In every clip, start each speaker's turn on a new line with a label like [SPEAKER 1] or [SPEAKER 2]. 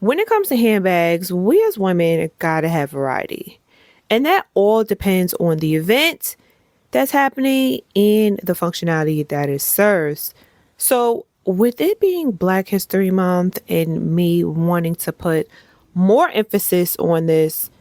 [SPEAKER 1] When it comes to handbags, we as women gotta have variety. And that all depends on the event that's happening and the functionality that it serves. So, with it being Black History Month and me wanting to put more emphasis on this,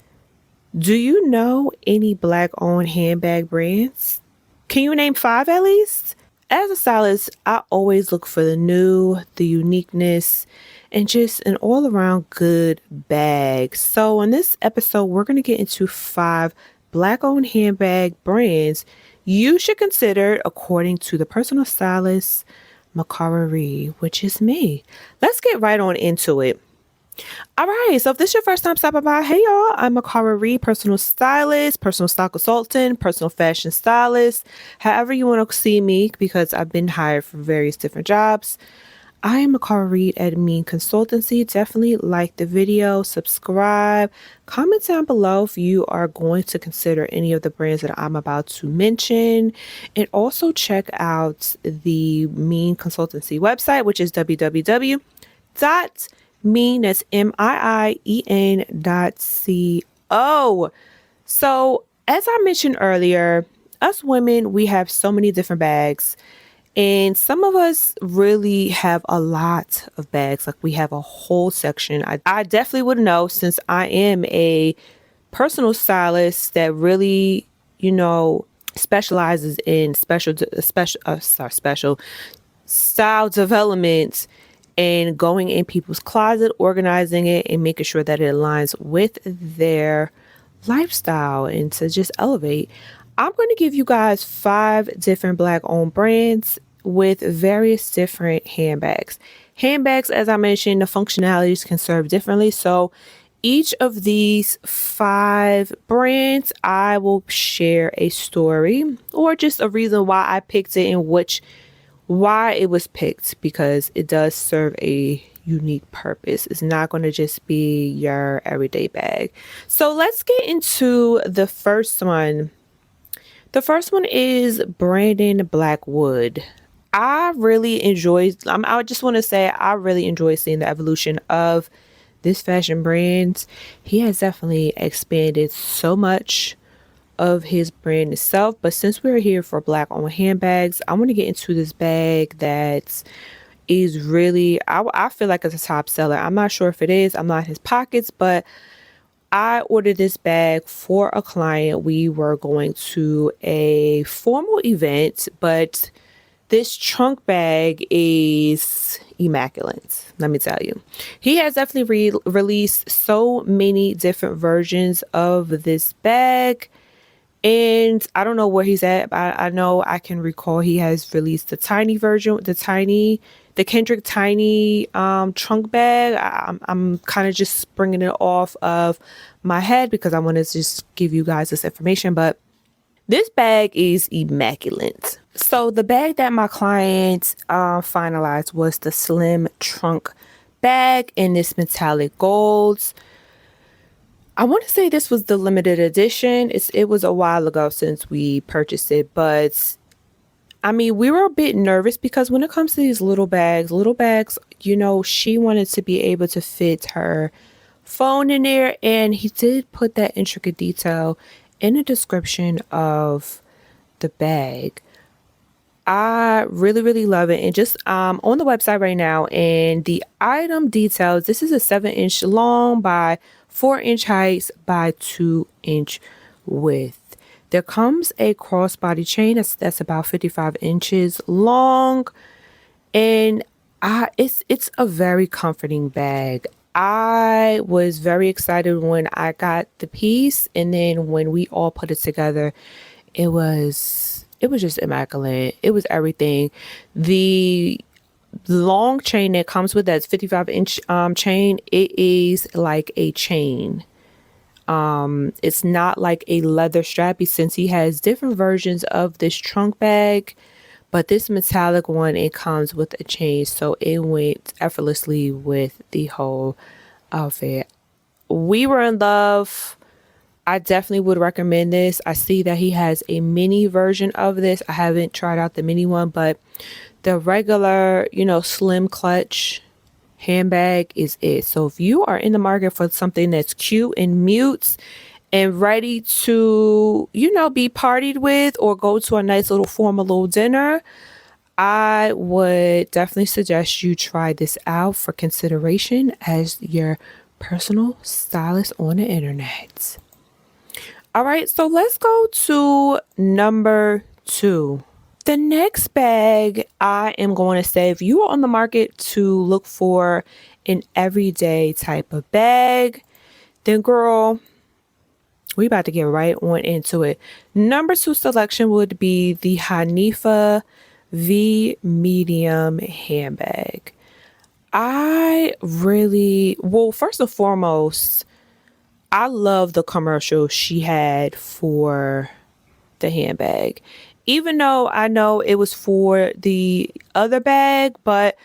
[SPEAKER 1] do you know any Black owned handbag brands? Can you name five at least? As a stylist, I always look for the new, the uniqueness, and just an all around good bag. So, in this episode, we're going to get into five Black owned handbag brands you should consider according to the personal stylist, Mikara Reid, which is me. Let's get right on into it. All right, so if this is your first time stopping by, hey y'all, I'm Mikara Reid, personal stylist, personal style consultant, personal fashion stylist, however you want to see me, because I've been hired for various different jobs. I am Mikara Reid at MIIEN Consultancy. Definitely like the video, subscribe, comment down below if you are going to consider any of the brands that I'm about to mention, and also check out the MIIEN Consultancy website, which is www.MIIEN, that's MIIEN.co. So as I mentioned earlier, us women, we have so many different bags. And some of us really have a lot of bags. Like we have a whole section. I definitely would know, since I am a personal stylist that really, specializes in special style development and going in people's closet, organizing it and making sure that it aligns with their lifestyle and to just elevate. I'm going to give you guys five different Black owned brands with various different handbags. Handbags, as I mentioned, the functionalities can serve differently. So each of these five brands, I will share a story or just a reason why I picked it and why it was picked, because it does serve a unique purpose. It's not going to just be your everyday bag. So let's get into the first one. The first one is Brandon Blackwood. I just want to say I really enjoy seeing the evolution of this fashion brand. He has definitely expanded so much of his brand itself. But since we're here for Black owned handbags, I want to get into this bag that is really, I feel like it's a top seller. I'm not sure if it is. I'm not in his pockets, but I ordered this bag for a client. We were going to a formal event, but this trunk bag is immaculate. Let me tell you. He has definitely released so many different versions of this bag. And I don't know where he's at. I know I can recall he has released the tiny version, the Kendrick tiny trunk bag. I'm kind of just bringing it off of my head because I want to just give you guys this information. But this bag is immaculate. So the bag that my client finalized was the slim trunk bag in this metallic gold. I want to say this was the limited edition. It was a while ago since we purchased it, but I mean, we were a bit nervous because when it comes to these little bags, she wanted to be able to fit her phone in there, and he did put that intricate detail in the description of the bag. I really, really love it. And just on the website right now, and the item details, this is a 7-inch long by 4-inch height by 2-inch width. There comes a crossbody chain that's about 55 inches long, and it's a very comforting bag. I was very excited when I got the piece, and then when we all put it together, it was just immaculate. It was everything. The long chain that comes with that 55-inch chain, it is like a chain. It's not like a leather strappy, since he has different versions of this trunk bag, but this metallic one, it comes with a chain, so it went effortlessly with the whole outfit. We were in love. I definitely would recommend this. I see that he has a mini version of this. I haven't tried out the mini one, but the regular, slim clutch handbag is it. So if you are in the market for something that's cute and mute and ready to, be partied with or go to a nice little formal little dinner, I would definitely suggest you try this out for consideration as your personal stylist on the internet. All right, so let's go to number 2. The next bag, I am going to say, if you are on the market to look for an everyday type of bag, then girl, we about to get right on into it. Number 2 selection would be the Hanifa V medium handbag. First and foremost, I love the commercial she had for the handbag. Even though I know it was for the other bag, but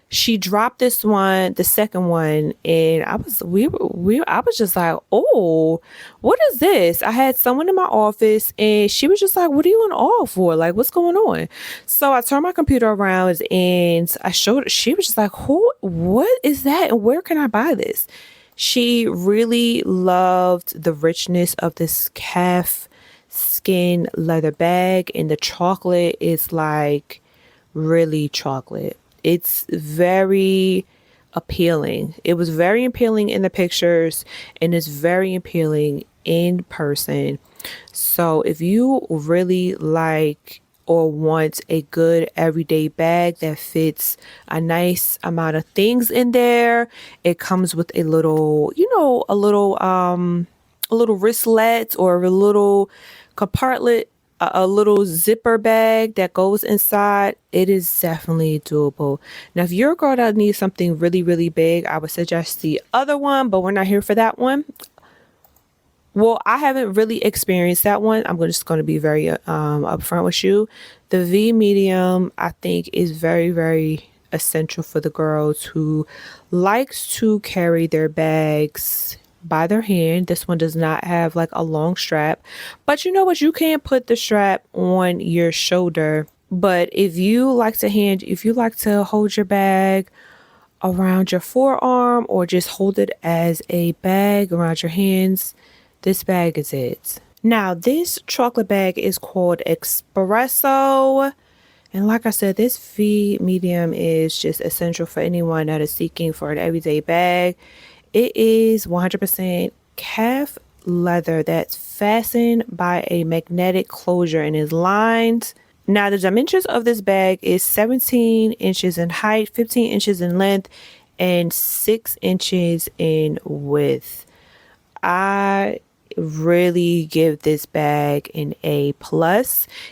[SPEAKER 1] she dropped this one, the second one, and I was just like, oh, what is this? I had someone in my office and she was just like, what are you in awe for? Like, what's going on? So I turned my computer around and I showed her. She was just like, what is that? And where can I buy this? She really loved the richness of this calf skin leather bag, and the chocolate is like really chocolate. It's very appealing. It was very appealing in the pictures and it's very appealing in person. So if you really like or want a good everyday bag that fits a nice amount of things in there, it comes with a little, a little wristlet or a little compartment, a little zipper bag that goes inside. It is definitely doable. Now, if you're a girl that needs something really, really big, I would suggest the other one, but we're not here for that one. Well, I haven't really experienced that one. I'm just going to be very upfront with you. The V medium, I think, is very, very essential for the girls who likes to carry their bags by their hand. This one does not have like a long strap, but you know what? You can put the strap on your shoulder. But if you like to hold your bag around your forearm or just hold it as a bag around your hands, this bag is it. Now, this chocolate bag is called Espresso. And like I said, this V medium is just essential for anyone that is seeking for an everyday bag. It is 100% calf leather that's fastened by a magnetic closure and is lined. Now, the dimensions of this bag is 17 inches in height, 15 inches in length, and 6 inches in width. I really give this bag an A+.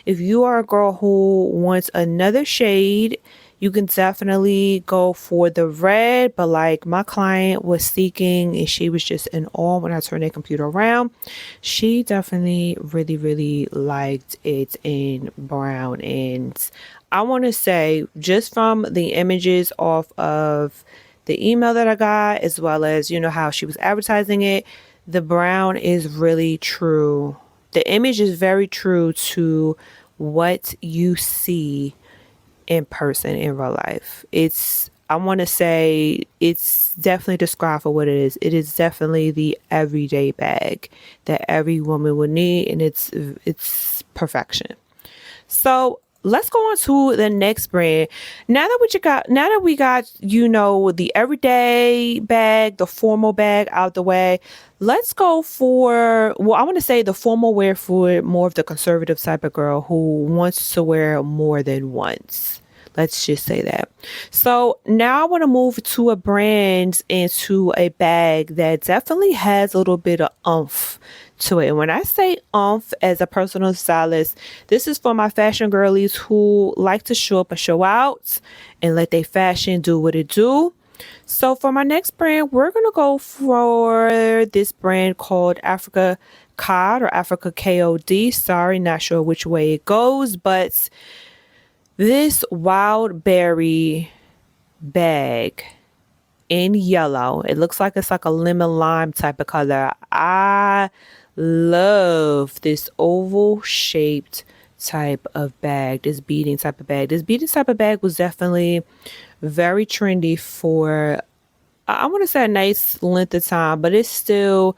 [SPEAKER 1] If you are a girl who wants another shade, you can definitely go for the red, but like my client was seeking and she was just in awe when I turned their computer around. She definitely really, really liked it in brown. And I want to say, just from the images off of the email that I got, as well as, how she was advertising it, the brown is really true. The image is very true to what you see in person in real life. I want to say it's definitely described for what it is. It is definitely the everyday bag that every woman would need, and it's perfection. So let's go on to the next brand. Now that we got the everyday bag, the formal bag out the way, let's go for, I want to say the formal wear for more of the conservative type of girl who wants to wear more than once. Let's just say that. So now I want to move to a brand and to a bag that definitely has a little bit of oomph to it. And when I say oomph as a personal stylist, this is for my fashion girlies who like to show up and show out and let their fashion do what it do. So for my next brand, we're going to go for this brand called Africa Cod or Africa KOD. Sorry, not sure which way it goes, but this wild berry bag in yellow. It looks like it's like a lemon lime type of color. I love this oval shaped type of bag, this beading type of bag. This beading type of bag was definitely very trendy for I want to say a nice length of time, but it still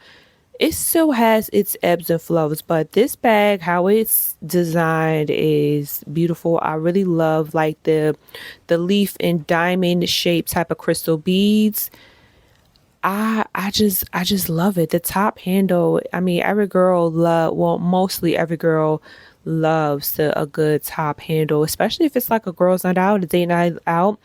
[SPEAKER 1] has its ebbs and flows. But this bag, how it's designed, is beautiful. I really love like the leaf and diamond shaped type of crystal beads. I just love it. The top handle, I mean, every girl love, well, mostly every girl loves a good top handle, especially if it's like a girl's night out, a date night out.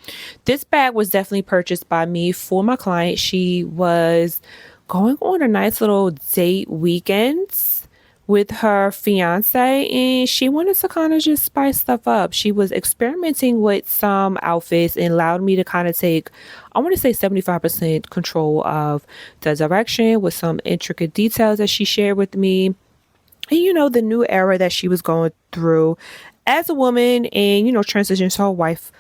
[SPEAKER 1] This bag was definitely purchased by me for my client. She was going on a nice little date weekends with her fiance, and she wanted to kind of just spice stuff up. She was experimenting with some outfits and allowed me to kind of take, I want to say, 75% control of the direction with some intricate details that she shared with me. And the new era that she was going through as a woman, and transition to her wife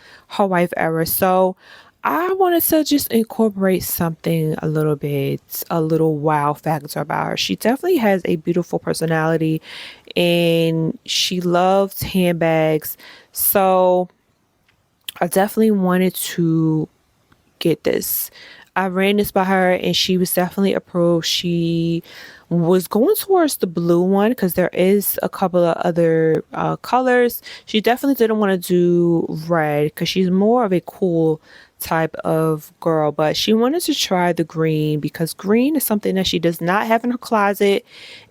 [SPEAKER 1] era. So I wanted to just incorporate something a little bit, a little wow factor about her. She definitely has a beautiful personality, and she loves handbags. So I definitely wanted to get this. I ran this by her, and she was definitely approved. She was going towards the blue one because there is a couple of other colors. She definitely didn't want to do red because she's more of a cool type of girl, but she wanted to try the green because green is something that she does not have in her closet.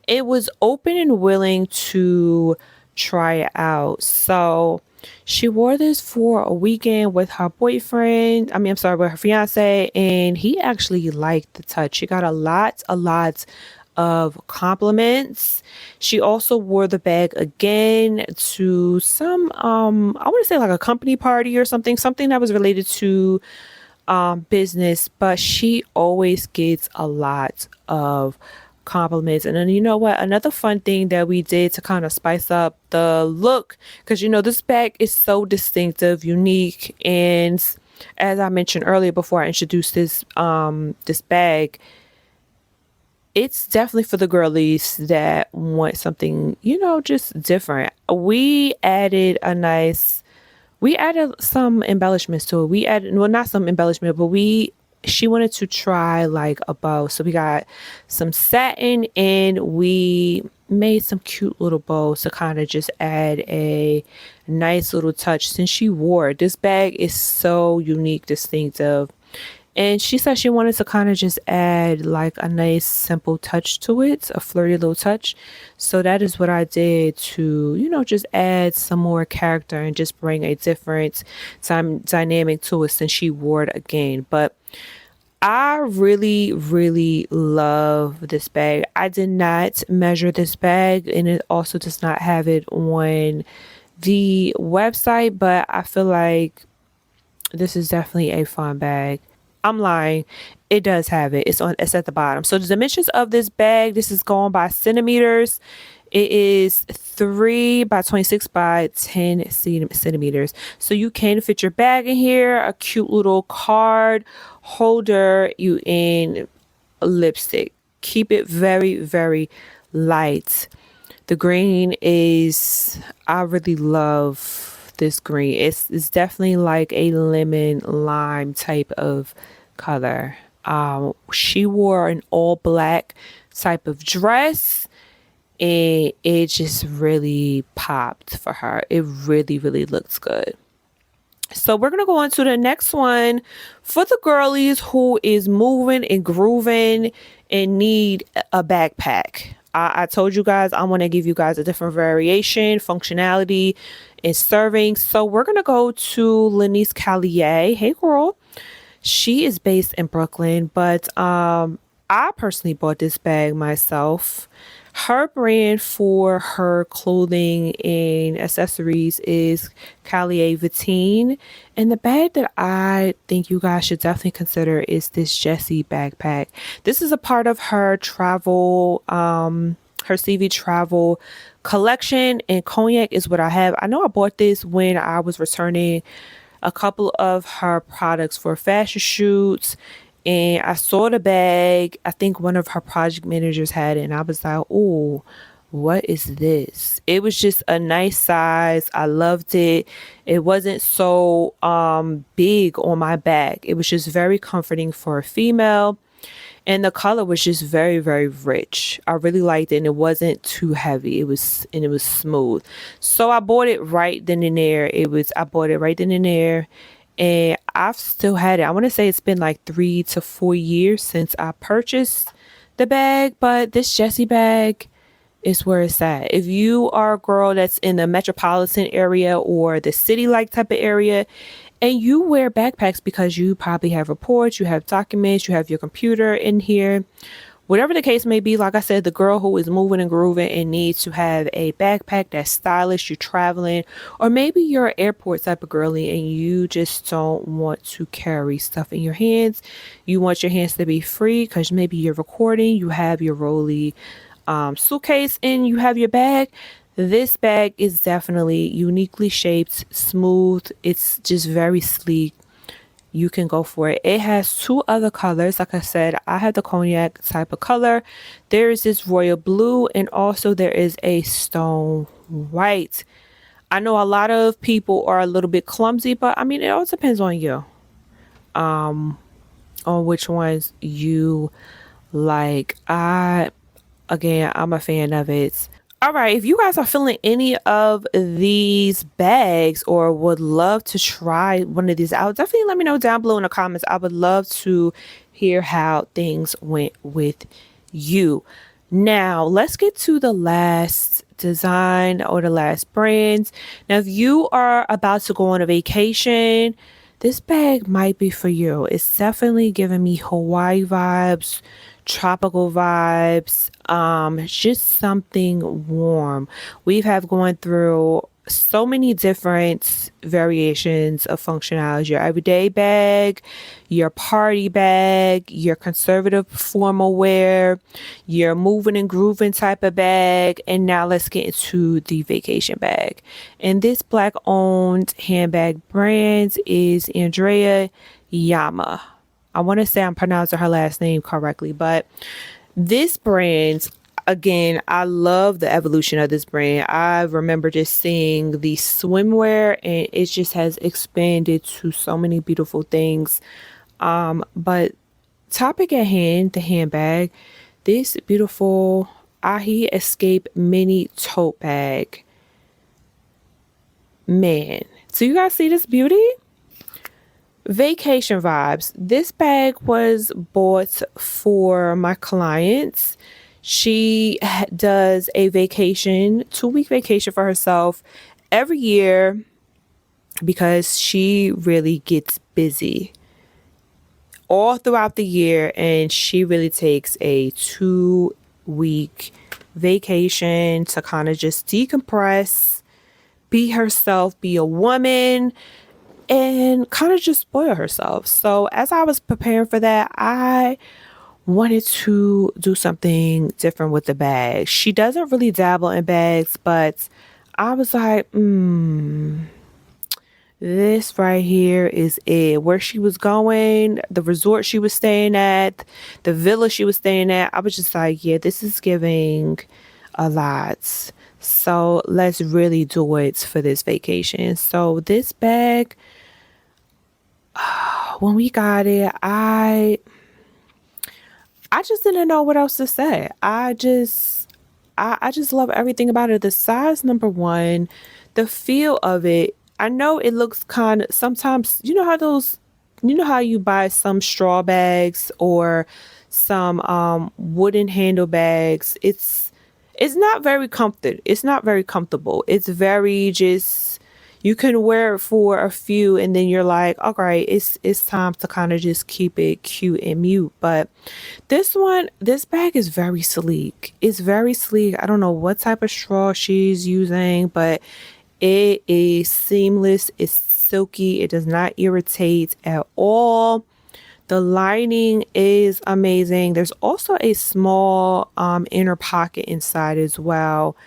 [SPEAKER 1] It was open and willing to try it out. So she wore this for a weekend with her boyfriend. I mean, I'm sorry, with her fiance, and he actually liked the touch. She got a lot of compliments. She also wore the bag again to some I want to say like a company party or something that was related to business, but she always gets a lot of compliments. And then, you know what? Another fun thing that we did to kind of spice up the look, because this bag is so distinctive, unique, and as I mentioned earlier before I introduced this bag, it's definitely for the girlies that want something, just different. We added some embellishments to it. We added, well, not some embellishment, but she wanted to try like a bow. So we got some satin, and we made some cute little bows to kind of just add a nice little touch since she wore it. This bag is so unique, distinctive. And she said she wanted to kind of just add like a nice simple touch to it, a flirty little touch. So that is what I did to, just add some more character and just bring a different dynamic to it since she wore it again. But I really, really love this bag. I did not measure this bag, and it also does not have it on the website, but I feel like this is definitely a fun bag. I'm lying. It does have it. It's at the bottom. So the dimensions of this bag, this is going by centimeters. It is 3 by 26 by 10 centimeters. So you can fit your bag in here, a cute little card holder, you in a lipstick. Keep it very, very light. The green is, I really love this green. It's definitely like a lemon lime type of color. She wore an all black type of dress, and it just really popped for her. It really, really looks good. So we're gonna go on to the next one for the girlies who is moving and grooving and need a backpack. I told you guys I want to give you guys a different variation, functionality, and serving. So we're gonna go to Lenice Callier. Hey girl. She is based in Brooklyn, but I personally bought this bag myself. Her brand for her clothing and accessories is Callier Vitine. And the bag that I think you guys should definitely consider is this Jessie backpack. This is a part of her travel, her CV travel collection, and cognac is what I have. I know I bought this when I was returning a couple of her products for fashion shoots, and I saw the bag. I think one of her project managers had it, and I was like, oh, what is this? It was just a nice size. I loved it. It wasn't so big on my back. It was just very comforting for a female. And the color was just very, very rich. I really liked it, and it wasn't too heavy. It was smooth. So I bought it right then and there. I bought it right then and there, and I've still had it. I want to say it's been like 3 to 4 years since I purchased the bag, but this Jessie bag is where it's at. If you are a girl that's in the metropolitan area or the city like type of area, and you wear backpacks because you probably have reports, you have documents, you have your computer in here, whatever the case may be, like I said, the girl who is moving and grooving and needs to have a backpack that's stylish, you're traveling, or maybe you're an airport type of girly and you just don't want to carry stuff in your hands. You want your hands to be free because maybe you're recording, you have your rolly suitcase, and you have your bag. This bag is definitely uniquely shaped, smooth. It's just very sleek. You can go for it. It has two other colors. Like I said, I have the cognac type of color. There is this royal blue, and also there is a stone white. I know a lot of people are a little bit clumsy, but I mean, it all depends on you, on which ones you like. I'm a fan of it. All right, if you guys are feeling any of these bags or would love to try one of these out, definitely let me know down below in the comments. I would love to hear how things went with you. Now, let's get to the last design or the last brands. Now, if you are about to go on a vacation, this bag might be for you. It's definitely giving me Hawaii vibes, tropical vibes, just something warm. We have gone through so many different variations of functionalities: your everyday bag, your party bag, your conservative formal wear, your moving and grooving type of bag, and now let's get into the vacation bag. And this black owned handbag brand is Andrea Yama. I want to say I'm pronouncing her last name correctly, but this brand, again, I love the evolution of this brand. I remember just seeing the swimwear and it just has expanded to so many beautiful things. But topic at hand, the handbag, this beautiful Ahi Escape mini tote bag. Man, so you guys see this beauty? Vacation vibes. This bag was bought for my clients. She does a vacation, 2-week vacation for herself every year because she really gets busy all throughout the year, and she really takes a 2-week vacation to kind of just decompress, be herself, be a woman, and kind of just spoil herself. So as I was preparing for that, I wanted to do something different with the bag. She doesn't really dabble in bags, but I was like, this right here is it. Where she was going, the resort she was staying at, the villa she was staying at, I was just like, yeah, this is giving a lot. So let's really do it for this vacation. So this bag, when we got it, I just didn't know what else to say. I just love everything about it. The size, number one, the feel of it. I know it looks kind of, sometimes, you know how you buy some straw bags or some wooden handle bags. It's not very comfortable. It's not very comfortable. It's very just, you can wear it for a few and then you're like, all right, it's time to kind of just keep it cute and mute. But this bag is very sleek. It's very sleek. I don't know what type of straw she's using, but it is seamless. It's silky. It does not irritate at all. The lining is amazing. There's also a small inner pocket inside as well.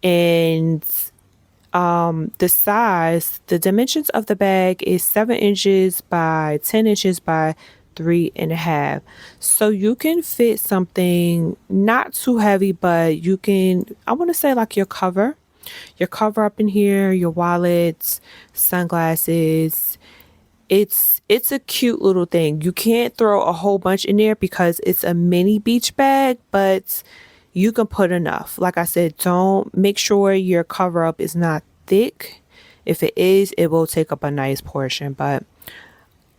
[SPEAKER 1] And the size, the dimensions of the bag is 7 inches by 10 inches by 3.5. So you can fit something not too heavy, but you can, I want to say like your cover up in here, your wallets, sunglasses. It's a cute little thing. You can't throw a whole bunch in there because it's a mini beach bag, but you can put enough. Like I said, don't make sure your cover up is not thick. If it is, it will take up a nice portion, but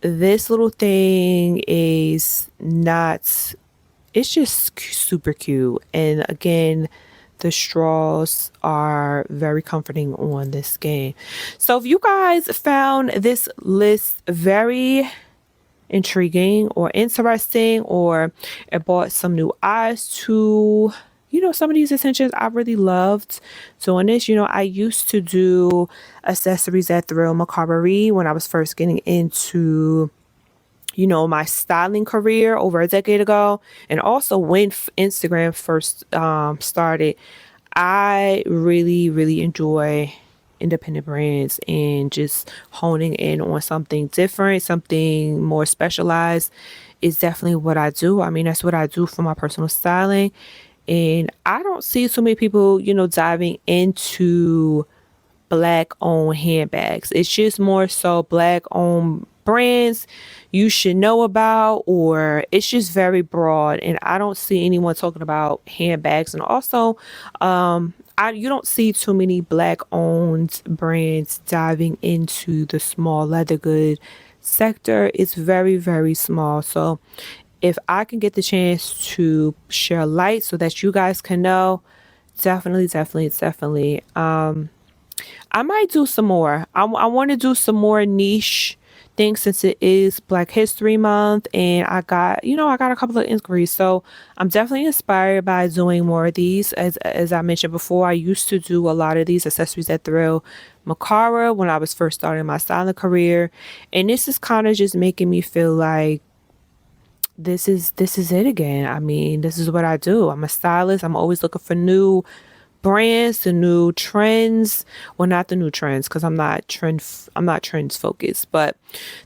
[SPEAKER 1] this little thing is not, it's just super cute. And again, the straws are very comforting on this skin. So if you guys found this list very intriguing or interesting, or it brought some new eyes to, some of these essentials I really loved doing this. I used to do accessories at Thrill Mikara Reid when I was first getting into my styling career over a decade ago, and also when Instagram first started. I really, really enjoy independent brands and just honing in on something different, something more specialized is definitely what I do. I mean, that's what I do for my personal styling. And I don't see so many people, diving into black owned handbags. It's just more so black owned brands you should know about, or it's just very broad. And I don't see anyone talking about handbags. And also, you don't see too many black owned brands diving into the small leather good sector. It's very, very small. So if I can get the chance to share light so that you guys can know, definitely, definitely, definitely. I might do some more. I want to do some more niche things since it is Black History Month, and I got a couple of inquiries. So I'm definitely inspired by doing more of these. As I mentioned before, I used to do a lot of these accessories at Thrill Mikara when I was first starting my styling career, and this is kind of just making me feel like this is it again. I mean, this is what I do. I'm a stylist. I'm always looking for new brands, the new trends. Well, not the new trends, because I'm not trends focused, but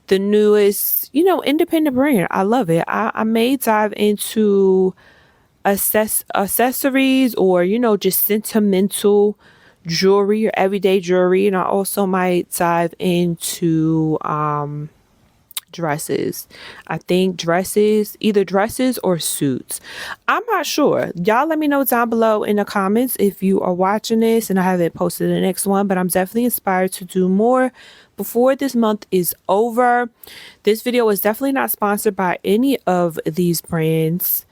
[SPEAKER 1] the newest, independent brand. I love it. I may dive into accessories, or just sentimental jewelry or everyday jewelry, and I also might dive into dresses. I think either dresses or suits. I'm not sure. Y'all let me know down below in the comments if you are watching this and I haven't posted the next one, but I'm definitely inspired to do more before this month is over. This video is definitely not sponsored by any of these brands,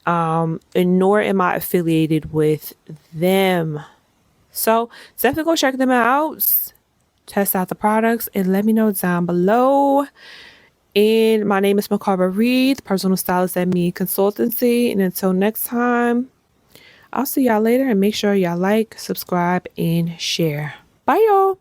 [SPEAKER 1] and nor am I affiliated with them. So definitely go check them out, test out the products, and let me know down below. And my name is Mikara Reid, personal stylist at MIIEN Consultancy. And until next time, I'll see y'all later, and make sure y'all like, subscribe, and share. Bye, y'all.